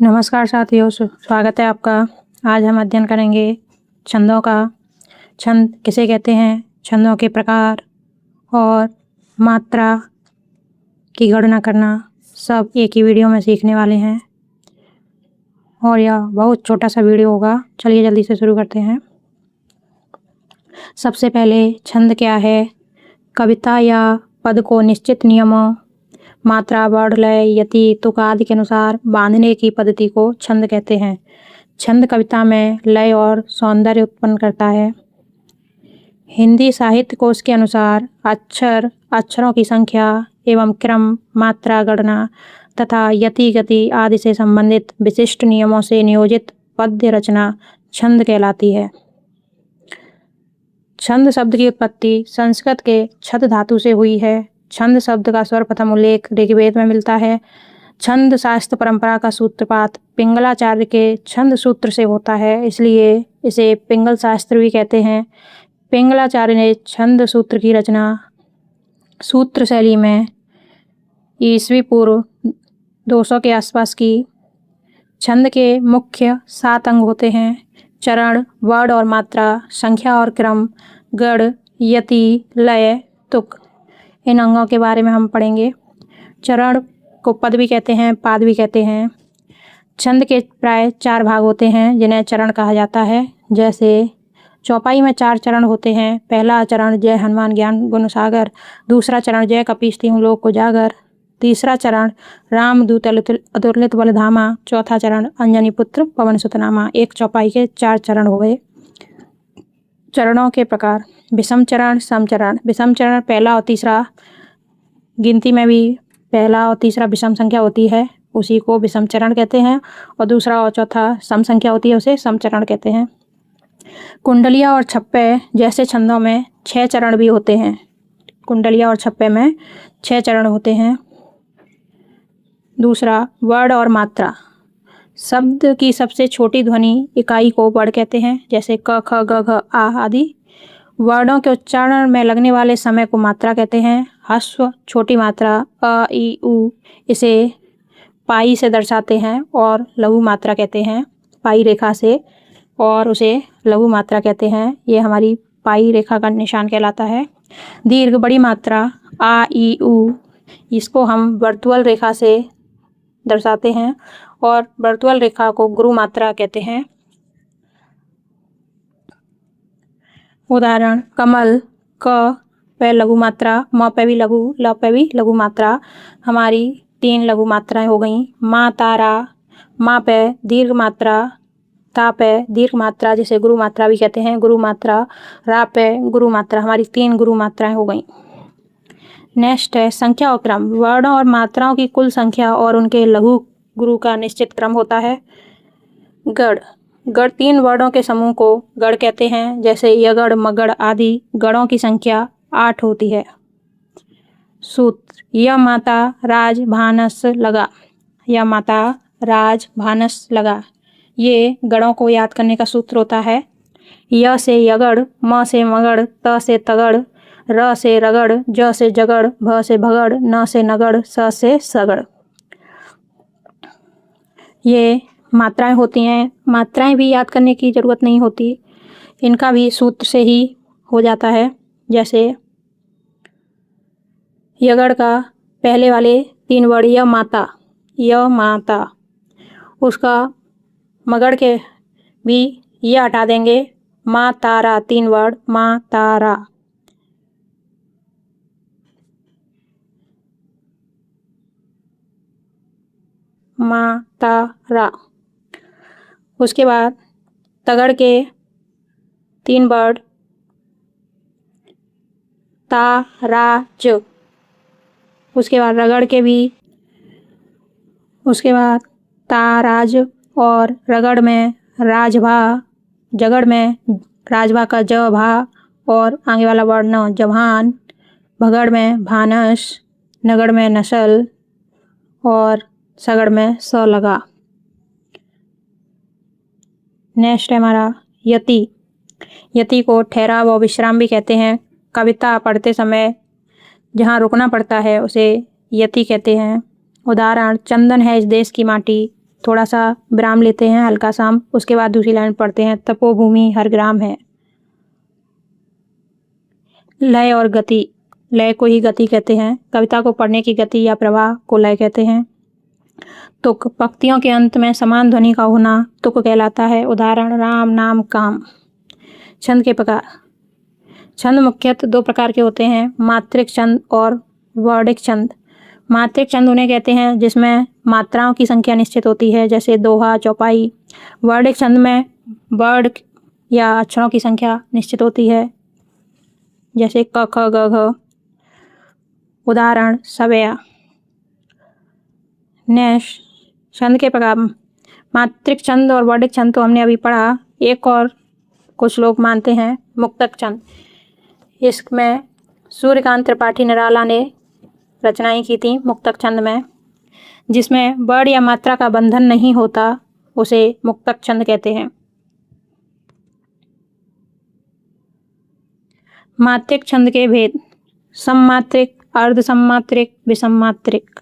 नमस्कार साथियों, स्वागत है आपका। आज हम अध्ययन करेंगे छंदों का। छंद किसे कहते हैं, छंदों के प्रकार और मात्रा की गणना करना, सब एक ही वीडियो में सीखने वाले हैं और यह बहुत छोटा सा वीडियो होगा। चलिए जल्दी से शुरू करते हैं। सबसे पहले छंद क्या है। कविता या पद को निश्चित नियमों, मात्रा, वर्ण, लय, यति, तुक आदि के अनुसार बांधने की पद्धति को छंद कहते हैं। छंद कविता में लय और सौंदर्य उत्पन्न करता है। हिंदी साहित्य कोश के अनुसार अक्षर, अक्षरों की संख्या एवं क्रम, मात्रा गणना तथा यति, गति आदि से संबंधित विशिष्ट नियमों से नियोजित पद्य रचना छंद कहलाती है। छंद शब्द की उत्पत्ति संस्कृत के छद धातु से हुई है। छंद शब्द का सर्वप्रथम उल्लेख ऋग्वेद में मिलता है। छंद शास्त्र परंपरा का सूत्रपात पिंगलाचार्य के छंद सूत्र से होता है, इसलिए इसे पिंगल शास्त्र भी कहते हैं। पिंगलाचार्य ने छंद सूत्र की रचना सूत्र शैली में ईस्वी पूर्व 200 के आसपास की। छंद के मुख्य 7 अंग होते हैं: चरण, वर्ण और मात्रा, संख्या और क्रम, गढ़, यति, लय, तुक। इन अंगों के बारे में हम पढ़ेंगे। चरण को पद भी कहते हैं, पाद भी कहते हैं। छंद के प्राय 4 भाग होते हैं जिन्हें चरण कहा जाता है। जैसे चौपाई में 4 चरण होते हैं। पहला चरण जय हनुमान ज्ञान गुण सागर, दूसरा चरण जय कपीस तिहुँ लोक उजागर, तीसरा चरण राम दूत अतुलित बल धामा, चौथा चरण अंजनी पुत्र पवन सुत नामा। एक चौपाई के 4 चरण हो गए। चरणों के प्रकार: विषम चरण, सम चरण। विषम चरण पहला और तीसरा, गिनती में भी पहला और तीसरा विषम संख्या होती है, उसी को विषम चरण कहते हैं, और दूसरा और चौथा सम संख्या होती है, उसे सम चरण कहते हैं। कुंडलिया और छप्पे जैसे छंदों में 6 चरण भी होते हैं। कुंडलिया और छप्पे में 6 चरण होते हैं। दूसरा, वर्ण और मात्रा। शब्द की सबसे छोटी ध्वनि इकाई को वर्ण कहते हैं, जैसे क, ख, ग, घ, आ आदि। वर्णों के उच्चारण में लगने वाले समय को मात्रा कहते हैं। ह्रस्व छोटी मात्रा अ, ई, उ, इसे पाई से दर्शाते हैं और लघु मात्रा कहते हैं, पाई रेखा से, और उसे लघु मात्रा कहते हैं। ये हमारी पाई रेखा का निशान कहलाता है। दीर्घ बड़ी मात्रा आ, ई, उ, इसको हम वर्तुअल रेखा से दर्शाते हैं और वर्तुअल रेखा को गुरु मात्रा कहते हैं। उदाहरण: कमल, क पे लघु मात्रा, म पे भी लघु, ल पे भी लघु मात्रा। हमारी 3 लघु मात्राएं हो गईं। माँ तारा, माँ पे दीर्घ मात्रा, ता पे दीर्घ मात्रा जिसे गुरु मात्रा भी कहते हैं, गुरु मात्रा, रा पे गुरु मात्रा। हमारी 3 गुरु मात्राएं हो गईं। नेक्स्ट है संख्या और क्रम। वर्णों और मात्राओं की कुल संख्या और उनके लघु गुरु का निश्चित क्रम होता है। गढ़, गढ़ 3 वर्णों के समूह को गढ़ कहते हैं, जैसे यगढ़, मगढ़ आदि। गढ़ों की संख्या 8 होती है। सूत्र: य माता राज भानस लगा, य माता राज भानस लगा। ये गढ़ों को याद करने का सूत्र होता है। य से यगढ़, म से मगढ़, त से तगढ़, र से रगढ़, ज से जगढ़, भ से भगढ़, न से नगढ़, स से सगढ़। ये मात्राएं होती हैं। मात्राएं भी याद करने की ज़रूरत नहीं होती, इनका भी सूत्र से ही हो जाता है। जैसे यगढ़ का पहले वाले 3 वर्ड य माता, य माता, उसका मगढ़ के भी य हटा देंगे, माँ तारा 3 वर्ड, माँ तारा। माँ तारा। उसके बाद तगड़ के 3 वर्ड, ता रा ज। उसके बाद रगड़ के भी, उसके बाद ताराज और रगड़ में राजभा, जगड़ में राजभा का ज भा और आगे वाला वर्ण न, जभान। भगड़ में भानस, नगड़ में नसल और सगड़ में स लगा। नेक्स्ट है हमारा यति। यति को ठहराव और विश्राम भी कहते हैं। कविता पढ़ते समय जहाँ रुकना पड़ता है उसे यति कहते हैं। उदाहरण: चंदन है इस देश की माटी, थोड़ा सा विराम लेते हैं हल्का सा, उसके बाद दूसरी लाइन पढ़ते हैं। तपोभूमि हर ग्राम है। लय और गति, लय को ही गति कहते हैं। कविता को पढ़ने की गति या प्रवाह को लय कहते हैं। तुक, पंक्तियों के अंत में समान ध्वनि का होना तुक कहलाता है। उदाहरण राम नाम काम। छंद के प्रकार, छंद मुख्यतः दो प्रकार के होते हैं, मात्रिक छंद और वर्णिक छंद। मात्रिक छंद उन्हें कहते हैं जिसमें मात्राओं की संख्या निश्चित होती है, जैसे दोहा, चौपाई। वर्णिक छंद में वर्ण या अक्षरों की संख्या निश्चित होती है, जैसे क ख ग घ। उदाहरण सवैया। नेक्स्ट, छंद के प्रकार, मात्रिक छंद और वर्णिक छंद तो हमने अभी पढ़ा। एक और कुछ लोग मानते हैं मुक्तक छंद। इसमें सूर्यकांत त्रिपाठी निराला ने रचनाएं की थी मुक्तक छंद में, जिसमें वर्ण या मात्रा का बंधन नहीं होता, उसे मुक्तक छंद कहते हैं। मात्रिक छंद के भेद, सममात्रिक, अर्धसममात्रिक, विषममात्रिक।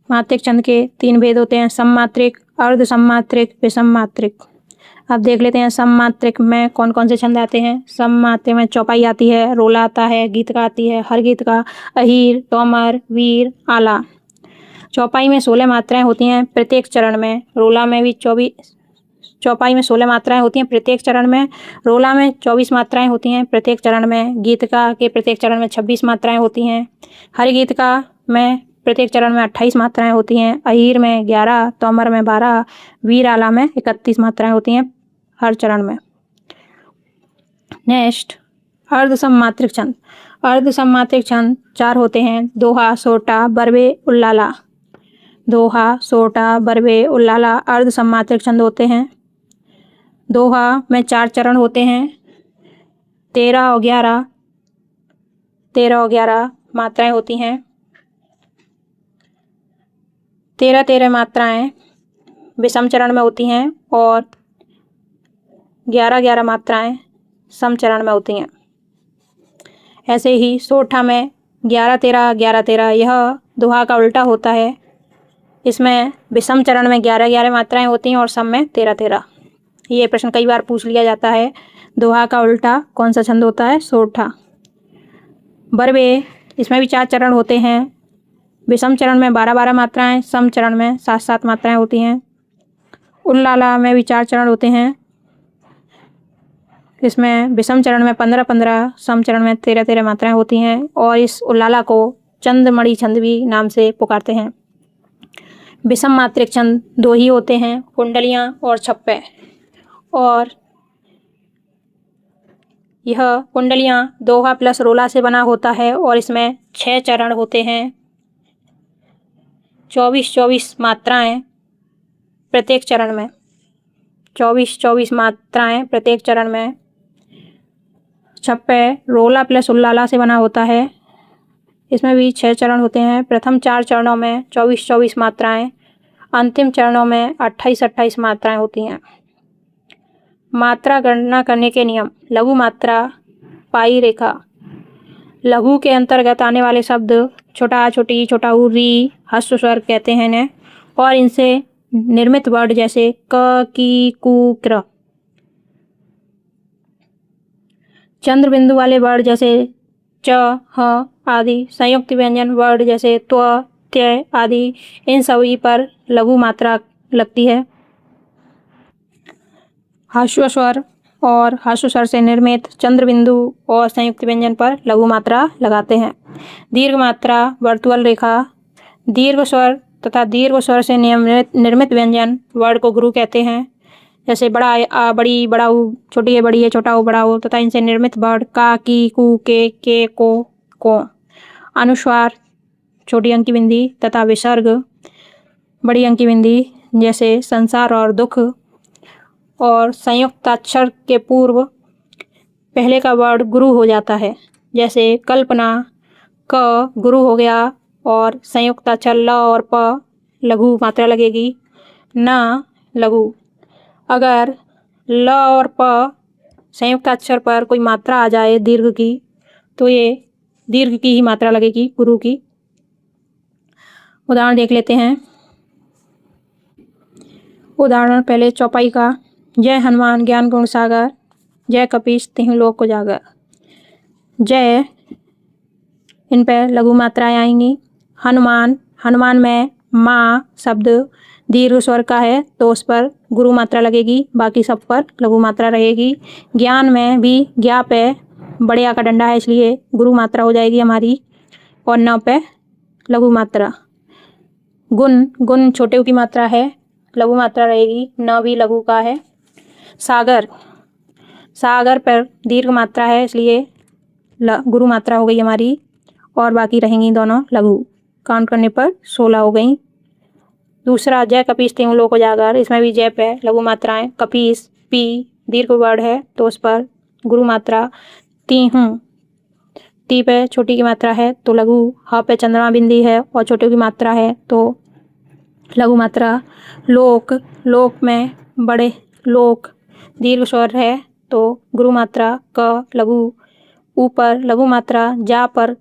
मात्रिक छंद के 3 भेद होते हैं, सममात्रिक, अर्धसममात्रिक, विषममात्रिक। अब देख लेते हैं सममात्रिक में कौन कौन से छंद आते हैं। सममात्रिक में चौपाई आती है, रोला आता है, गीतका आती है, हर गीतका, अहीर, तोमर, वीर, आला। चौपाई में 16 मात्राएं होती हैं प्रत्येक चरण में। रोला में भी चौपाई में 16 मात्राएं होती हैं प्रत्येक चरण में। रोला में 24 मात्राएं होती हैं प्रत्येक चरण में। गीतका के प्रत्येक चरण में 26 मात्राएं होती हैं। हर गीतका में प्रत्येक चरण में 28 मात्राएं होती हैं। अहीर में 11, तोमर में 12, वीर आला में 31 मात्राएं होती हैं हर चरण में। नेक्स्ट, अर्धसममात्रिक छंद। अर्धसममात्रिक छंद 4 होते हैं, दोहा, सोटा, बरवे, उल्लाला। दोहा, सोटा, बरवे, उल्लाला अर्धसममात्रिक छंद होते हैं। दोहा में 4 चरण होते हैं, 13 और 11 मात्राएं होती हैं। 13 मात्राएं विषम चरण में होती हैं और 11 मात्राएं सम चरण में होती हैं। ऐसे ही सोठा में 11-13 यह दोहा का उल्टा होता है। इसमें विषम चरण में 11 मात्राएं होती हैं और सम में 13। ये प्रश्न कई बार पूछ लिया जाता है, दोहा का उल्टा कौन सा छंद होता है? सोठा। बरवे, इसमें भी 4 चरण होते हैं। विषम चरण में 12 मात्राएं, सम चरण में 7 मात्राएं होती हैं। उल्लाला में भी 4 चरण होते हैं। इसमें विषम चरण में 15, सम चरण में 13 मात्राएं होती हैं और इस उल्लाला को चंद्रमणि छंद भी नाम से पुकारते हैं। विषम मात्रिक छंद 2 ही होते हैं, कुंडलियां और छप्पे। और यह कुंडलियां दोहा प्लस रोला से बना होता है और इसमें 6 चरण होते हैं, 24 मात्राएं प्रत्येक चरण में। 24 मात्राएं प्रत्येक चरण में। छप्पे रोला प्लस उल्लाला से बना होता है, इसमें भी 6 चरण होते हैं। प्रथम 4 चरणों में 24 मात्राएं, अंतिम चरणों में 28 मात्राएं होती हैं। मात्रा गणना करने के नियम। लघु मात्रा, पाई रेखा। लघु के अंतर्गत आने वाले शब्द छोटा, छोटी, छोटा ऊ, री, ह्रस्व स्वर कहते हैं इन्हें, और इनसे निर्मित वर्ण जैसे क, की, कु, क्र। चंद्र बिंदु वाले वर्ण जैसे च, ह आदि, संयुक्त व्यंजन वर्ण जैसे त्व, त्य आदि, इन सभी पर लघु मात्रा लगती है। ह्रस्व स्वर और ह्रस्व स्वर से निर्मित चंद्र बिंदु और संयुक्त व्यंजन पर लघु मात्रा लगाते हैं। दीर्घ मात्रा, वर्तुअल रेखा। दीर्घ स्वर तथा दीर्घ स्वर से निर्मित व्यंजन वर्ण को गुरु कहते हैं, जैसे बड़ा आ, बड़ी, बड़ा ऊ, छोटी है, बड़ी है, छोटा ऊ, बड़ा ऊ, तथा इनसे निर्मित वर्ण का, की, कु, के, को। अनुस्वार, छोटी अंकी बिंदी तथा विसर्ग, बड़ी अंकी बिंदी, जैसे संसार और दुख। और संयुक्त अक्षर के पूर्व पहले का वर्ण गुरु हो जाता है, जैसे कल्पना, क गुरु हो गया और संयुक्त अक्षर ल और प लघु मात्रा लगेगी, न लघु। अगर ल और प संयुक्त अक्षर पर कोई मात्रा आ जाए दीर्घ की, तो ये दीर्घ की ही मात्रा लगेगी, गुरु की। उदाहरण देख लेते हैं। उदाहरण पहले चौपाई का। जय हनुमान ज्ञान गुण सागर, जय कपीस तिहुँ लोक उजागर। जय, इन पर लघु मात्राएं आएंगी। हनुमान, हनुमान में माँ शब्द दीर्घ स्वर का है तो उस पर गुरु मात्रा लगेगी, बाकी सब पर लघु मात्रा रहेगी। ज्ञान में भी ज्ञा पे बड़े आ का डंडा है इसलिए गुरु मात्रा हो जाएगी हमारी, और न पे लघु मात्रा। गुण, गुण छोटे उ की मात्रा है, लघु मात्रा रहेगी, न भी लघु का है। सागर, सागर पर दीर्घ मात्रा है इसलिए गुरु मात्रा हो गई हमारी, और बाकी रहेंगी दोनों लघु। काउंट करने पर 16 हो गई। दूसरा जय कपीस तिहुँ लोक उजागर, इसमें भी जय पे लघु मात्राएं। कपीस पी दीर्घ वर्ड है तो उस पर गुरु मात्रा। तिहुँ, ती पे छोटी की मात्रा है तो लघु। ह पे चंद्रमा बिंदी है और छोटे की मात्रा है तो लघु मात्रा। लोक, लोक में बड़े लोक दीर्घ स्वर है तो गुरु मात्रा। क लघु, ऊपर लघु मात्रा। जा पर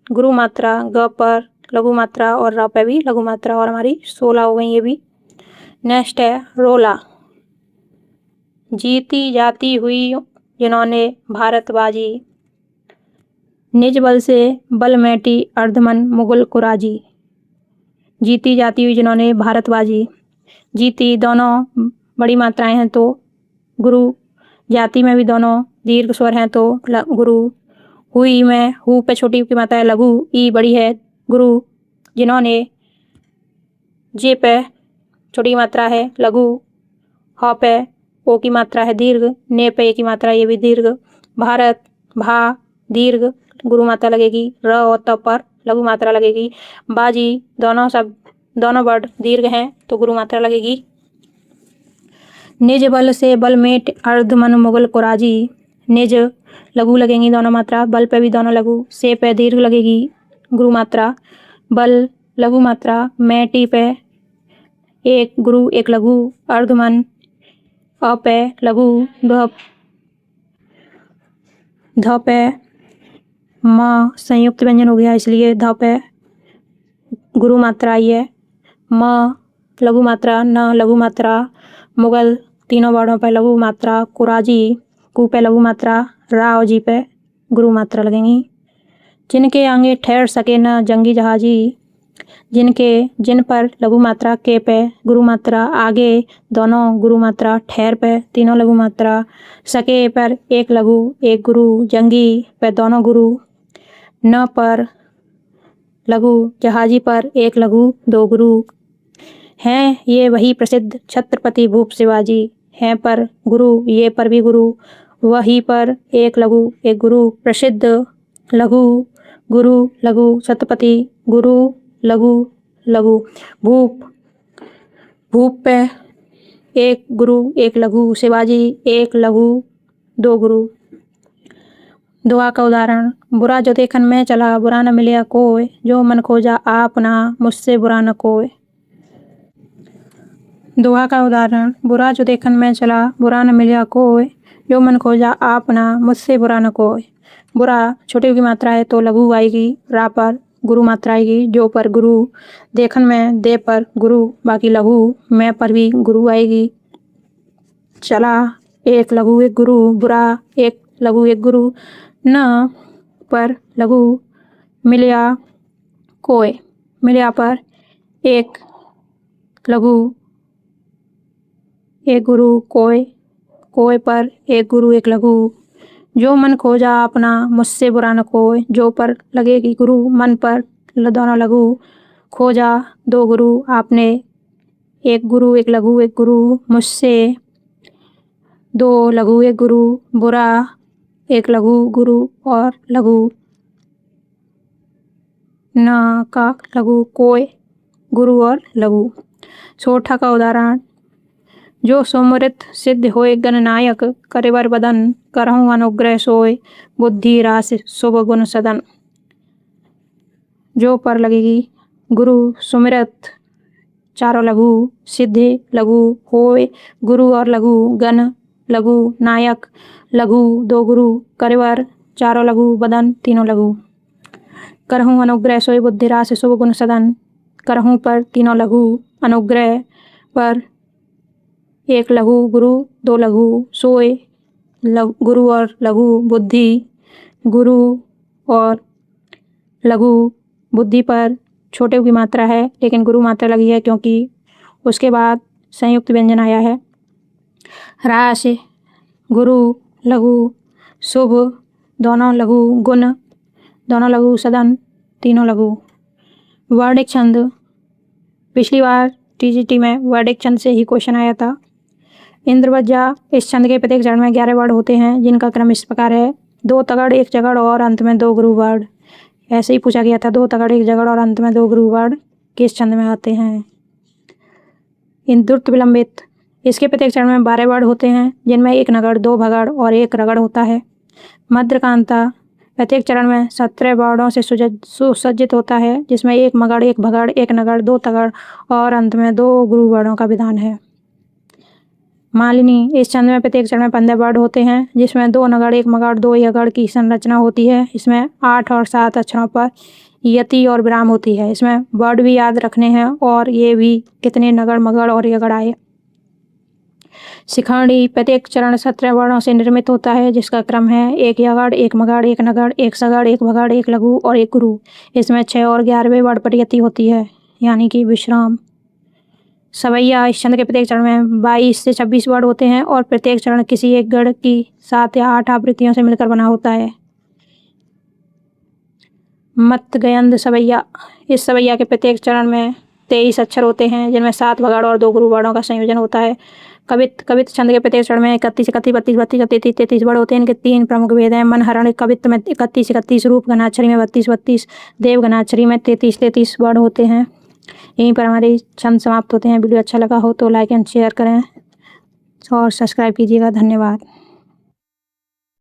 गुरु मात्रा, ग पर लघु मात्रा और र पे भी लघु मात्रा, और हमारी 16 हो गई ये भी। नेक्स्ट है रोला। जीती जाती हुई जिन्होंने भारत बाजी, निज बल से बल मैटी अर्धमन मुगल कुराजी। जीती जाती हुई जिन्होंने भारत बाजी, जीती दोनों बड़ी मात्राएं हैं तो गुरु। जाति में भी दोनों दीर्घ स्वर हैं तो गुरु। हुई में हु पे छोटी की मात्रा है लघु, ई बड़ी है गुरु। जिन्होंने, जे पे छोटी की मात्रा है लघु। ह पे ओ की मात्रा है दीर्घ, ने पे ए की मात्रा ये भी दीर्घ। भारत, भा दीर्घ गुरु मात्रा लगेगी, र और त पर लघु मात्रा लगेगी। बाजी दोनों वर्ड दीर्घ हैं तो गुरु मात्रा लगेगी। निज बल से बल मेट अर्धमन मुगल कुराजी, निज लघु लगेंगी दोनों मात्रा, बल पे भी दोनों लघु। से पे दीर्घ लगेगी गुरु मात्रा, बल लघु मात्रा। मैटी पे एक गुरु एक लघु, अर्धमन अ पे लघु, ध पे म संयुक्त व्यंजन हो गया इसलिए ध पे गुरु मात्रा आई है। म लघु मात्रा, न लघु मात्रा। मुगल तीनों वर्णों पर लघु मात्रा। कुराजी कु पे लघु मात्रा, रा और जी पे गुरु मात्रा लगेंगी। जिनके आगे ठहर सके न जंगी जहाजी, जिनके, जिन पर लघु मात्रा। के पे गुरु मात्रा, आगे दोनों गुरु मात्रा, ठहर पे तीनों लघु मात्रा। सके पर एक लघु एक गुरु, जंगी पे दोनों गुरु। न पर लघु, जहाजी पर एक लघु दो गुरु। हैं ये वही प्रसिद्ध छत्रपति भूप शिवाजी, हैं पर गुरु, ये पर भी गुरु। वही पर एक लघु एक गुरु, प्रसिद्ध लघु गुरु लघु, छत्रपति गुरु लघु लघु। भूप, भूप पे एक गुरु एक लघु, शिवाजी एक लघु दो गुरु। दुआ का उदाहरण। बुरा जो देखन में चला बुरा न मिलिया कोय, जो मन खोजा आपना मुझसे बुरा न कोय। दोहा का उदाहरण। बुरा जो देखन में चला बुरा न मिलिया कोय, जो मन खोजा आपना मुझसे बुरा न कोय। बुरा छोटी की मात्रा है तो लघु आएगी, रा पर गुरु मात्रा आएगी, जो पर गुरु। देखन में दे पर गुरु, बाकी लघु। मैं पर भी गुरु आएगी। चला एक लघु एक गुरु, बुरा एक लघु एक गुरु। न पर लघु, मिलिया कोय, मिलिया पर एक लघु एक गुरु। कोय, कोय पर एक गुरु एक लघु। जो मन खोजा अपना मुझसे बुरा न कोय, जो पर लगेगी गुरु, मन पर दोनों लघु। खोजा दो गुरु, आपने एक गुरु एक लघु एक गुरु। मुझसे दो लघु एक गुरु, बुरा एक लघु गुरु और लघु। न का लघु, कोय गुरु और लघु। सोठा का उदाहरण। जो सुमृत सिद्ध होए गणनायक, करेवर बदन करहूँ अनुग्रह सोय, बुद्धि रास शुभ गुण सदन। जो पर लगेगी गुरु, सुमिरत चारों लघु, सिद्धि लघु, होय गुरु और लघु, गण लघु, नायक लघु दो गुरु, करेवर चारों लघु, बदन तीनों लघु। करहूँ अनुग्रह सोय बुद्धि रास शुभ गुण सदन। करहूँ पर तीनों लघु, अनुग्रह पर एक लघु गुरु, 2 लघु सोए, गुरु और लघु बुद्धि, गुरु और लघु बुद्धि पर छोटे की मात्रा है लेकिन गुरु मात्रा लगी है क्योंकि उसके बाद संयुक्त व्यंजन आया है। रास, गुरु, लघु, शुभ, दोनों लघु, गुण, दोनों लघु, सदन, तीनों लघु। वर्णिक छंद, पिछली बार टीजीटी में वर्णिक छंद से ही क्वेश्चन आया था। इंद्रवज्जा, इस छंद के प्रत्येक चरण में 11 वर्ड होते हैं जिनका क्रम इस प्रकार है: 2 तगड़, 1 जगड़ और अंत में 2 गुरु वर्ड। ऐसे ही पूछा गया था, 2 तगड़, 1 जगड़ और अंत में 2 गुरु वर्ड किस छंद में आते हैं। इंद्रुत विलंबित, इसके प्रत्येक चरण में 12 वर्ड होते हैं जिनमें 1 नगड़, 2 भगड़ और 1 रगड़ होता है। मध्यकांता, प्रत्येक चरण में 17 वर्डों से सुसज्जित होता है जिसमें 1 मगड़, 1 भगड़, 1 नगड़, 2 तगड़ और अंत में 2 गुरु वर्डों का विधान है। मालिनी, इस छंद में प्रत्येक चरण में 15 वर्ड होते हैं जिसमें 2 नगड़, 1 मगड़, 2 यगड़ की संरचना होती है। इसमें 8 और 7 अक्षरों पर यति और विराम होती है। इसमें वर्ड भी याद रखने हैं और ये भी कितने नगड़, मगड़ और यगड़ आए। शिखंडी, प्रत्येक चरण 17 वर्णों से निर्मित होता है जिसका क्रम है: 1 यगड़, 1 मगड़, 1 नगड़, 1 सगड़, 1 भगड़, 1 लघु और 1 गुरु। इसमें 6 और 11वें वर्ड पर यति होती है यानी कि विश्राम। सवैया, इस छंद के प्रत्येक चरण में 22 से 26 वर्ड होते हैं और प्रत्येक चरण किसी एक गढ़ की 7 या 8 आवृत्तियों से मिलकर बना होता है। मत गयंद सवैया, इस सवैया के प्रत्येक चरण में 23 अक्षर होते हैं जिनमें 7 भगड़ और 2 गुरु वर्णों का संयोजन होता है। कवित्त छंद के प्रत्येक चरण में 31, 31, 32, 32, 33 वर्ड होते हैं। इनके 3 प्रमुख भेद हैं: मनहरण कवित्त में 31, 31, रूप घनाक्षरी में 32, 32, देव घनाक्षरी में 33, 33 वर्ड होते हैं। यहीं पर हमारे छंद समाप्त होते हैं। वीडियो अच्छा लगा हो तो लाइक एंड शेयर करें और सब्सक्राइब कीजिएगा। धन्यवाद।